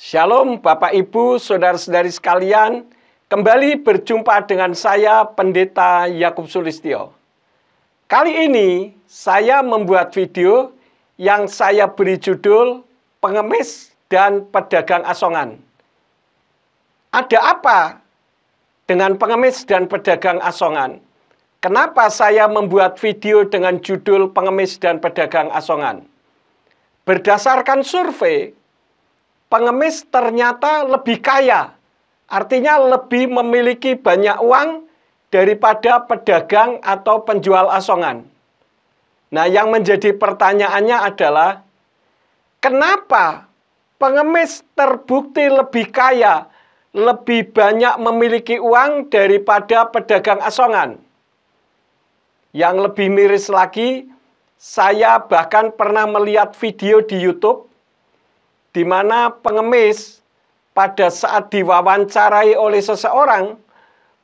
Shalom Bapak Ibu, Saudara-saudari sekalian. Kembali berjumpa dengan saya Pendeta Yakub Sulistyo. Kali ini saya membuat video yang saya beri judul Pengemis dan Pedagang Asongan. Ada apa dengan pengemis dan pedagang asongan? Kenapa saya membuat video dengan judul Pengemis dan Pedagang Asongan? Berdasarkan survei, pengemis ternyata lebih kaya, artinya lebih memiliki banyak uang daripada pedagang atau penjual asongan. Nah, yang menjadi pertanyaannya adalah, kenapa pengemis terbukti lebih kaya, lebih banyak memiliki uang daripada pedagang asongan? Yang lebih miris lagi, saya bahkan pernah melihat video di YouTube di mana pengemis pada saat diwawancarai oleh seseorang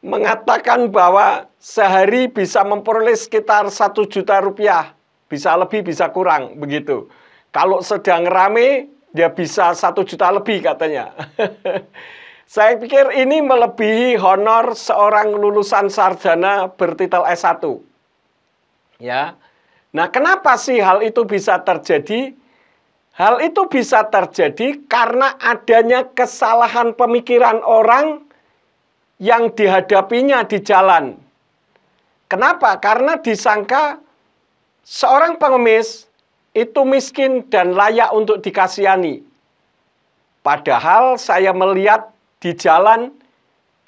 mengatakan bahwa sehari bisa memperoleh sekitar 1 juta rupiah, bisa lebih bisa kurang begitu. Kalau sedang rame dia bisa 1 juta lebih katanya. Saya pikir ini melebihi honor seorang lulusan sarjana bertitel S1. Ya. Nah, kenapa sih hal itu bisa terjadi? Hal itu bisa terjadi karena adanya kesalahan pemikiran orang yang dihadapinya di jalan. Kenapa? Karena disangka seorang pengemis itu miskin dan layak untuk dikasihani. Padahal saya melihat di jalan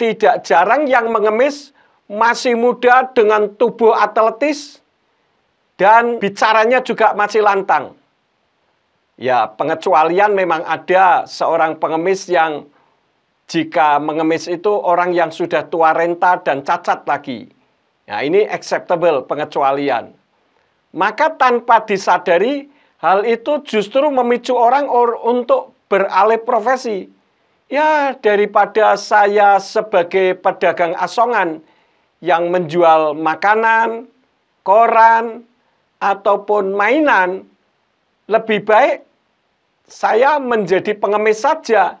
tidak jarang yang mengemis masih muda dengan tubuh atletis dan bicaranya juga masih lantang. Ya, pengecualian memang ada seorang pengemis yang jika mengemis itu orang yang sudah tua renta dan cacat lagi. Nah, ini acceptable pengecualian. Maka tanpa disadari, hal itu justru memicu orang untuk beralih profesi. Ya, daripada saya sebagai pedagang asongan yang menjual makanan, koran, ataupun mainan, lebih baik saya menjadi pengemis saja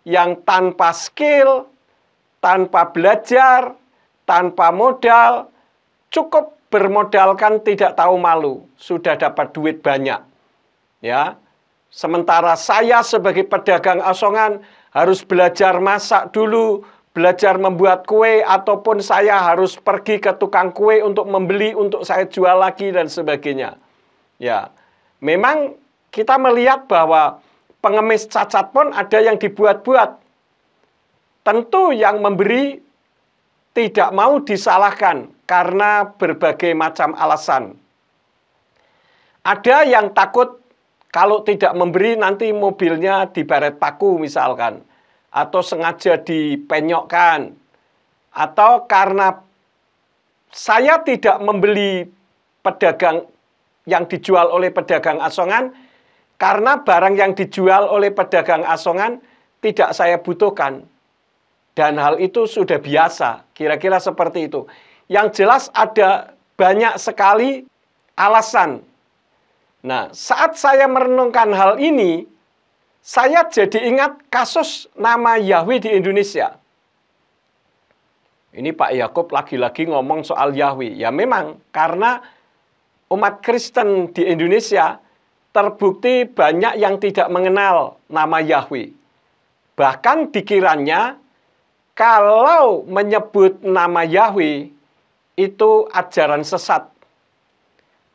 yang tanpa skill, tanpa belajar, tanpa modal, cukup bermodalkan tidak tahu malu, sudah dapat duit banyak. Ya. Sementara saya sebagai pedagang asongan harus belajar masak dulu, belajar membuat kue, ataupun saya harus pergi ke tukang kue untuk membeli, untuk saya jual lagi dan sebagainya. Ya. Memang kita melihat bahwa pengemis cacat pun ada yang dibuat-buat. Tentu yang memberi tidak mau disalahkan karena berbagai macam alasan. Ada yang takut kalau tidak memberi nanti mobilnya dibaret paku misalkan. Atau sengaja dipenyokkan. Atau karena saya tidak membeli pedagang yang dijual oleh pedagang asongan, karena barang yang dijual oleh pedagang asongan tidak saya butuhkan. Dan hal itu sudah biasa, kira-kira seperti itu. Yang jelas ada banyak sekali alasan. Nah, saat saya merenungkan hal ini, saya jadi ingat kasus nama Yahweh di Indonesia. Ini Pak Yakub lagi-lagi ngomong soal Yahweh. Ya memang, karena umat Kristen di Indonesia terbukti banyak yang tidak mengenal nama Yahweh. Bahkan dikiranya kalau menyebut nama Yahweh itu ajaran sesat.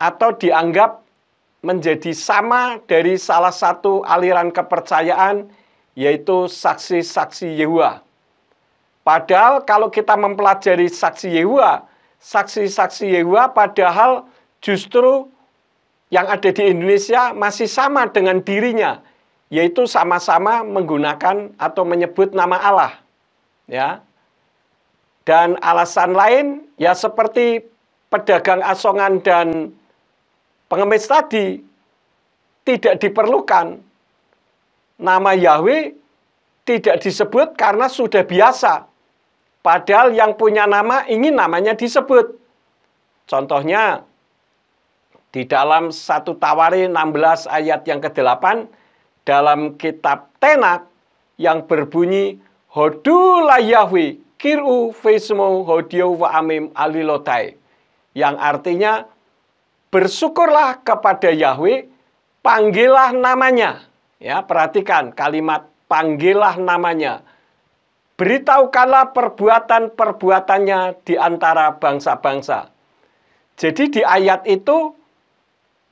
Atau dianggap menjadi sama dari salah satu aliran kepercayaan, yaitu saksi-saksi Yehuwa. Padahal kalau kita mempelajari saksi Yehuwa, saksi-saksi Yehuwa padahal justru yang ada di Indonesia masih sama dengan dirinya, yaitu sama-sama menggunakan atau menyebut nama Allah. Ya. Dan alasan lain, ya seperti pedagang asongan dan pengemis tadi, tidak diperlukan. Nama Yahweh tidak disebut karena sudah biasa. Padahal yang punya nama ingin namanya disebut. Contohnya, di dalam 1 Tawari 16 ayat yang ke-8, dalam kitab Tenak, yang berbunyi Hodu la Yahweh kiru vesmo hodio wa amim alilotai, yang artinya bersyukurlah kepada Yahweh, panggillah namanya. Ya, perhatikan kalimat panggillah namanya. Beritahukanlah perbuatan-perbuatannya di antara bangsa-bangsa. Jadi di ayat itu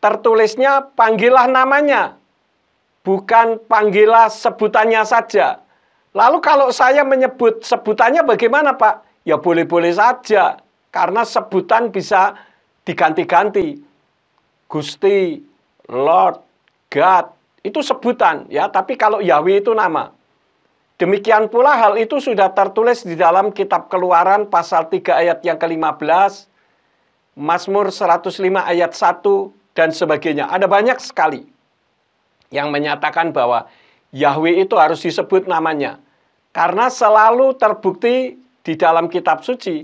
tertulisnya panggillah namanya, bukan panggillah sebutannya saja. Lalu kalau saya menyebut sebutannya bagaimana, Pak? Ya boleh-boleh saja, karena sebutan bisa diganti-ganti. Gusti, Lord, God, itu sebutan, ya. Tapi kalau Yahweh itu nama. Demikian pula hal itu sudah tertulis di dalam kitab Keluaran pasal 3 ayat yang ke-15, Mazmur 105 ayat 1, dan sebagainya. Ada banyak sekali yang menyatakan bahwa Yahweh itu harus disebut namanya. Karena selalu terbukti di dalam kitab suci,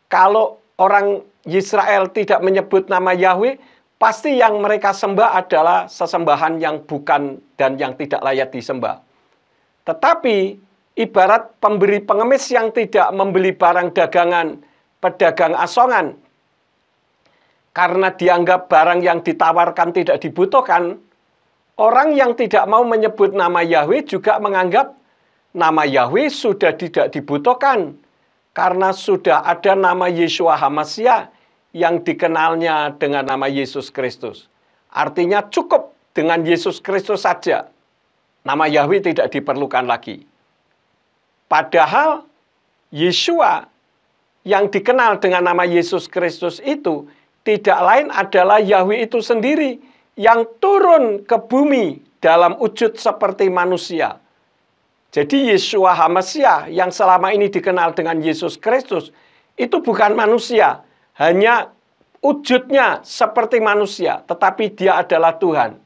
kalau orang Israel tidak menyebut nama Yahweh, pasti yang mereka sembah adalah sesembahan yang bukan dan yang tidak layak disembah. Tetapi ibarat pemberi pengemis yang tidak membeli barang dagangan pedagang asongan, karena dianggap barang yang ditawarkan tidak dibutuhkan, orang yang tidak mau menyebut nama Yahweh juga menganggap nama Yahweh sudah tidak dibutuhkan, karena sudah ada nama Yeshua HaMashiach yang dikenalnya dengan nama Yesus Kristus. Artinya cukup dengan Yesus Kristus saja. Nama Yahweh tidak diperlukan lagi. Padahal Yeshua yang dikenal dengan nama Yesus Kristus itu tidak lain adalah Yahweh itu sendiri yang turun ke bumi dalam wujud seperti manusia. Jadi Yeshua HaMashiach yang selama ini dikenal dengan Yesus Kristus itu bukan manusia, hanya wujudnya seperti manusia, tetapi dia adalah Tuhan.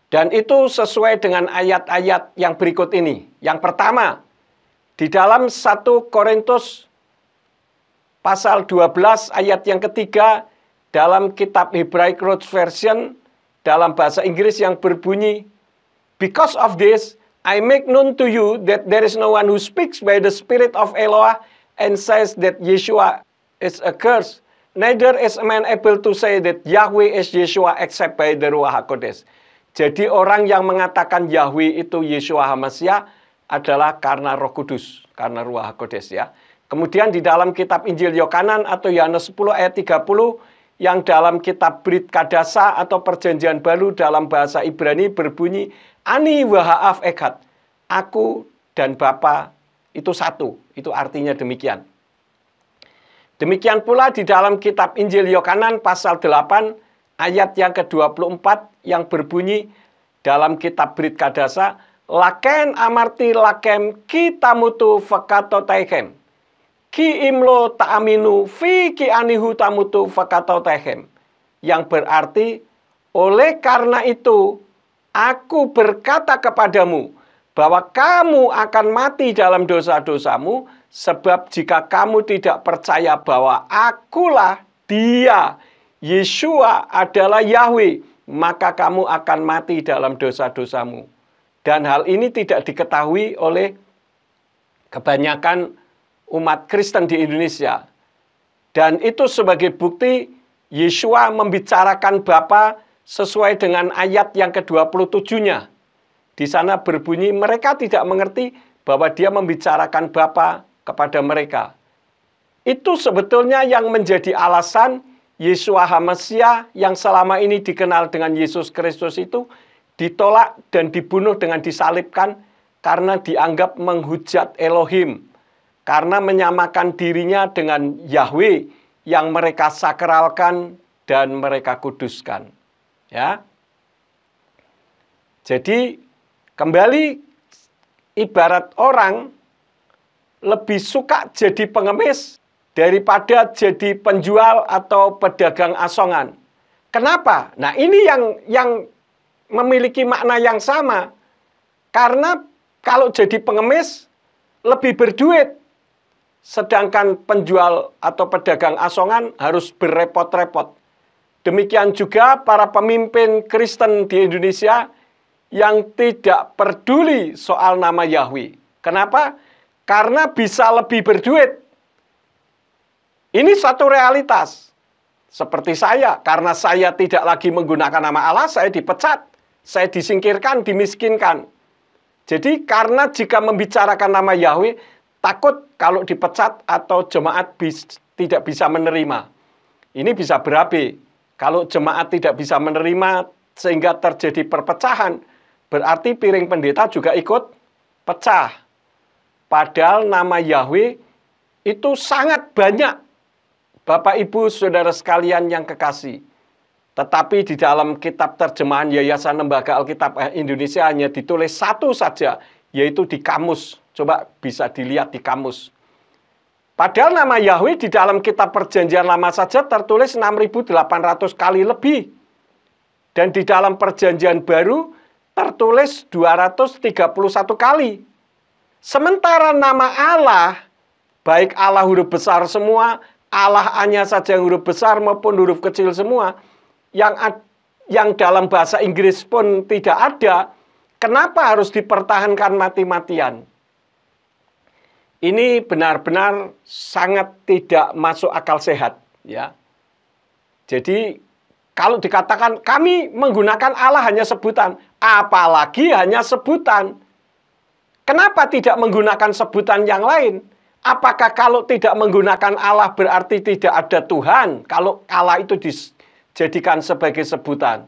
Dan itu sesuai dengan ayat-ayat yang berikut ini. Yang pertama, di dalam 1 Korintus pasal 12 ayat yang ketiga, dalam kitab Hebraic Root Version, dalam bahasa Inggris yang berbunyi, Because of this, I make known to you that there is no one who speaks by the Spirit of Eloah and says that Yeshua is accursed. Neither is a man able to say that Yahweh is Yeshua except by the Ruach HaKodesh. Jadi orang yang mengatakan Yahweh itu Yeshua HaMashiach adalah karena Roh Kudus, karena Ruach HaKodesh, ya. Kemudian di dalam kitab Injil Yohanan atau Yohanes 10 ayat 30, yang dalam kitab Brit Kadasa atau Perjanjian Baru dalam bahasa Ibrani berbunyi, Ani wa ha'af echad, aku dan Bapa itu satu. Itu artinya demikian. Demikian pula di dalam kitab Injil Yohanan pasal 8 ayat yang ke-24 yang berbunyi dalam kitab Brit Kadasa, Laken amarti lakem kita mutu fakato taikem. Ki imlo ta'aminu fi ki anihu tamutu fakato taikem. Yang berarti, oleh karena itu, aku berkata kepadamu, bahwa kamu akan mati dalam dosa-dosamu, sebab jika kamu tidak percaya bahwa akulah Dia, Yeshua adalah Yahweh, maka kamu akan mati dalam dosa-dosamu. Dan hal ini tidak diketahui oleh kebanyakan umat Kristen di Indonesia. Dan itu sebagai bukti Yeshua membicarakan Bapa sesuai dengan ayat yang ke-27-nya. Di sana berbunyi, mereka tidak mengerti bahwa dia membicarakan Bapa kepada mereka. Itu sebetulnya yang menjadi alasan Yeshua HaMashiach yang selama ini dikenal dengan Yesus Kristus itu ditolak dan dibunuh dengan disalibkan karena dianggap menghujat Elohim, karena menyamakan dirinya dengan Yahweh yang mereka sakralkan dan mereka kuduskan. Ya. Jadi kembali ibarat orang lebih suka jadi pengemis daripada jadi penjual atau pedagang asongan. Kenapa? Nah, ini yang memiliki makna yang sama. Karena kalau jadi pengemis lebih berduit. Sedangkan penjual atau pedagang asongan harus berrepot-repot. Demikian juga para pemimpin Kristen di Indonesia yang tidak peduli soal nama Yahweh. Kenapa? Karena bisa lebih berduit. Ini satu realitas. Seperti saya, karena saya tidak lagi menggunakan nama Allah, saya dipecat, saya disingkirkan, dimiskinkan. Jadi karena jika membicarakan nama Yahweh, takut kalau dipecat atau jemaat tidak bisa menerima. Ini bisa berabe. Kalau jemaat tidak bisa menerima sehingga terjadi perpecahan, berarti piring pendeta juga ikut pecah. Padahal nama Yahweh itu sangat banyak, Bapak Ibu Saudara sekalian yang kekasih. Tetapi di dalam kitab terjemahan Yayasan Lembaga Alkitab Indonesia hanya ditulis satu saja, yaitu di kamus. Coba bisa dilihat di kamus. Padahal nama Yahweh di dalam kitab Perjanjian Lama saja tertulis 6.800 kali lebih. Dan di dalam Perjanjian Baru tertulis 231 kali. Sementara nama Allah, baik Allah huruf besar semua, Allah hanya saja yang huruf besar maupun huruf kecil semua, yang dalam bahasa Inggris pun tidak ada, kenapa harus dipertahankan mati-matian? Ini benar-benar sangat tidak masuk akal sehat, ya. Jadi kalau dikatakan kami menggunakan Allah hanya sebutan, apalagi hanya sebutan. Kenapa tidak menggunakan sebutan yang lain? Apakah kalau tidak menggunakan Allah berarti tidak ada Tuhan? Kalau Allah itu dijadikan sebagai sebutan.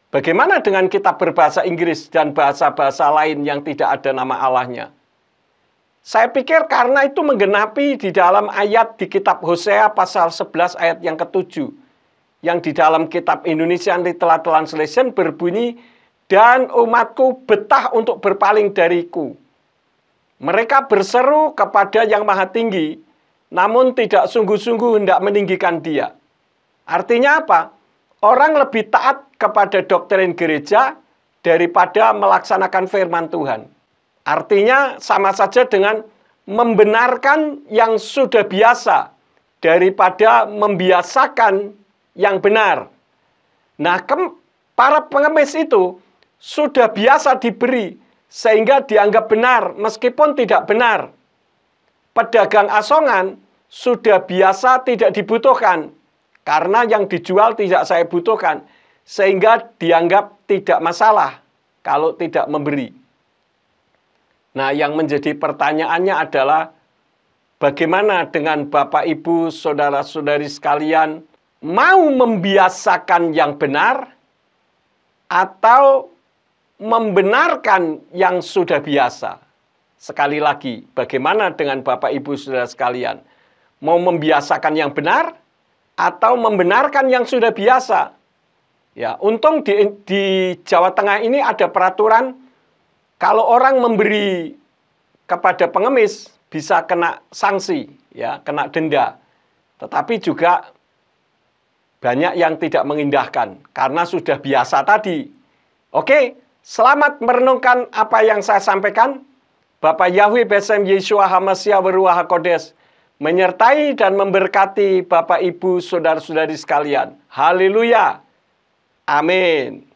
Bagaimana dengan kitab berbahasa Inggris dan bahasa-bahasa lain yang tidak ada nama Allahnya? Saya pikir karena itu menggenapi di dalam ayat di kitab Hosea pasal 11 ayat yang ke-7. Yang di dalam kitab Indonesian Literal Translation berbunyi, dan umatku betah untuk berpaling dariku. Mereka berseru kepada Yang Maha Tinggi, namun tidak sungguh-sungguh hendak meninggikan Dia. Artinya apa? Orang lebih taat kepada doktrin gereja daripada melaksanakan firman Tuhan. Artinya sama saja dengan membenarkan yang sudah biasa daripada membiasakan yang benar. Nah, para pengemis itu sudah biasa diberi sehingga dianggap benar meskipun tidak benar. Pedagang asongan sudah biasa tidak dibutuhkan karena yang dijual tidak saya butuhkan, sehingga dianggap tidak masalah kalau tidak memberi. Nah, yang menjadi pertanyaannya adalah bagaimana dengan Bapak, Ibu, Saudara-saudari sekalian mau membiasakan yang benar atau membenarkan yang sudah biasa? Sekali lagi, bagaimana dengan Bapak, Ibu, Saudara sekalian? Mau membiasakan yang benar atau membenarkan yang sudah biasa? Ya, untung di Jawa Tengah ini ada peraturan. Kalau orang memberi kepada pengemis bisa kena sanksi, ya, kena denda. Tetapi juga banyak yang tidak mengindahkan karena sudah biasa tadi. Oke, selamat merenungkan apa yang saya sampaikan. Bapak Yahweh Besem Yeshua HaMashiach Beruah HaKodes menyertai dan memberkati Bapak, Ibu, Saudara-saudari sekalian. Haleluya. Amin.